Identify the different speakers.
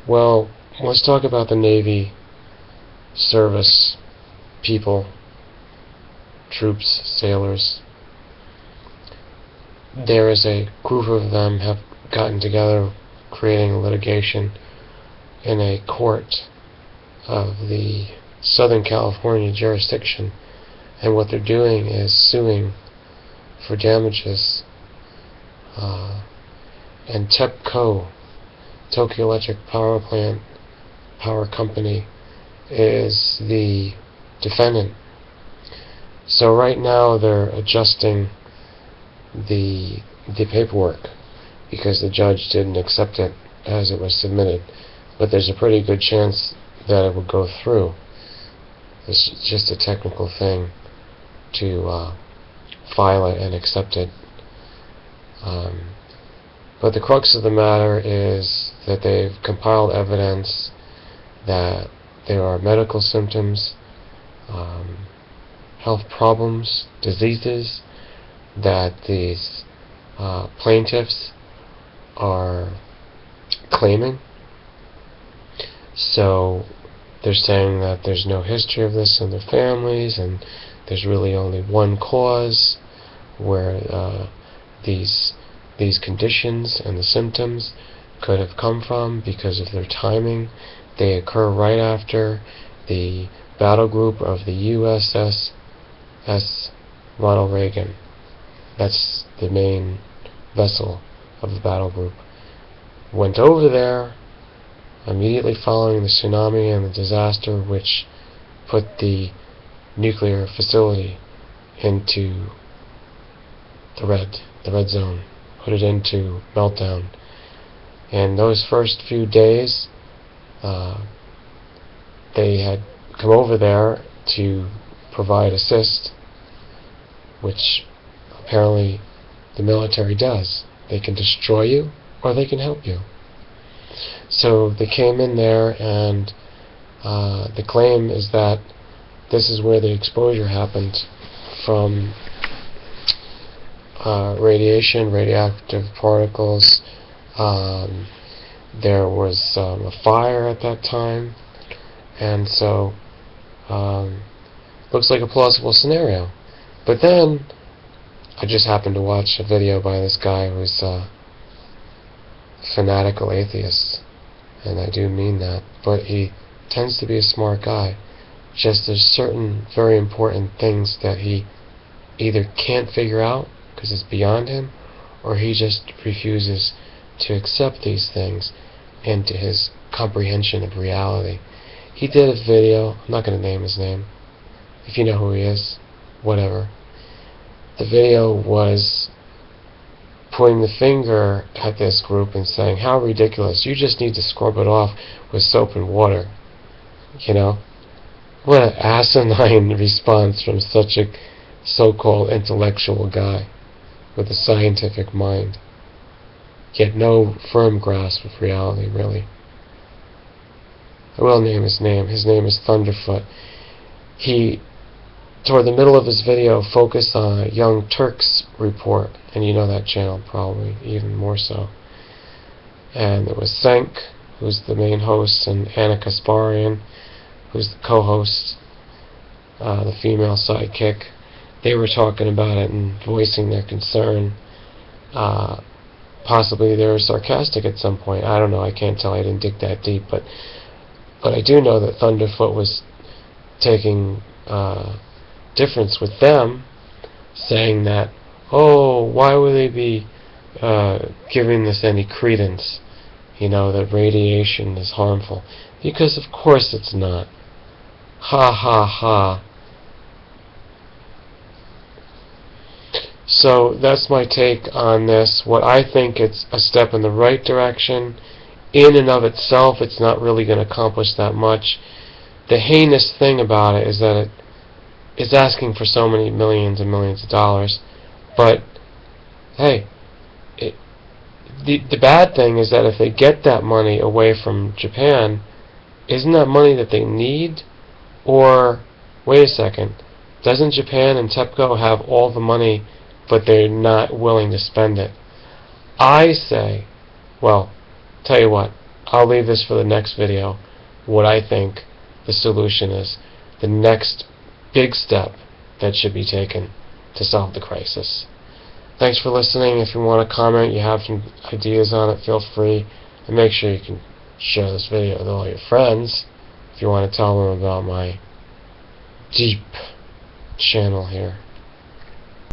Speaker 1: Well, let's talk about the Navy service people, troops, sailors. There is a group of them have gotten together creating litigation in a court of the Southern California jurisdiction, and what they're doing is suing for damages. And TEPCO, Tokyo Electric Power Plant, Power Company, is the defendant. So right now they're adjusting the paperwork because the judge didn't accept it as it was submitted, but there's a pretty good chance that it will go through. It's just a technical thing to file it and accept it. But the crux of the matter is that they've compiled evidence that there are medical symptoms, health problems, diseases that these plaintiffs are claiming. So they're saying that there's no history of this in their families, and there's really only one cause where these conditions and the symptoms could have come from because of their timing. They occur right after the battle group of the USS Ronald Reagan. That's the main vessel of the battle group. Went over there immediately following the tsunami and the disaster which put the nuclear facility into the red zone, put it into meltdown. And those first few days, they had come over there to provide assist, which apparently the military does. They can destroy you or they can help you. So they came in there, and the claim is that this is where the exposure happened from radiation, radioactive particles. There was a fire at that time, and so looks like a plausible scenario. But then I just happened to watch a video by this guy who's a fanatical atheist, and I do mean that, but he tends to be a smart guy. Just there's certain very important things that he either can't figure out because it's beyond him, or he just refuses to accept these things into his comprehension of reality. He did a video, I'm not going to name his name. If you know who he is, whatever. The video was pointing the finger at this group and saying, how ridiculous, you just need to scrub it off with soap and water. You know? What an asinine response from such a so-called intellectual guy with a scientific mind, yet no firm grasp of reality, really. I will name his name. His name is Thunderfoot. He, toward the middle of his video, focused on a Young Turks report, and you know that channel probably even more so. And it was Senk, who's the main host, and Anna Kasparian, who's the co-host, the female sidekick. They were talking about it and voicing their concern. Possibly they were sarcastic at some point. I don't know. I can't tell. I didn't dig that deep, but I do know that Thunderfoot was taking difference with them, saying that, oh, why would they be giving this any credence? You know, that radiation is harmful. Because of course it's not. Ha ha ha. So that's my take on this. What I think it's a step in the right direction. In and of itself, it's not really going to accomplish that much. The heinous thing about it is that it is asking for so many millions and millions of dollars. But, hey, the bad thing is that if they get that money away from Japan, isn't that money that they need? Or, wait a second, doesn't Japan and TEPCO have all the money, but they're not willing to spend it? I say, well, tell you what, I'll leave this for the next video, what I think the solution is, the next big step that should be taken to solve the crisis. Thanks for listening. If you want to comment, you have some ideas on it, feel free. And make sure you can share this video with all your friends if you want to tell them about my deep channel here.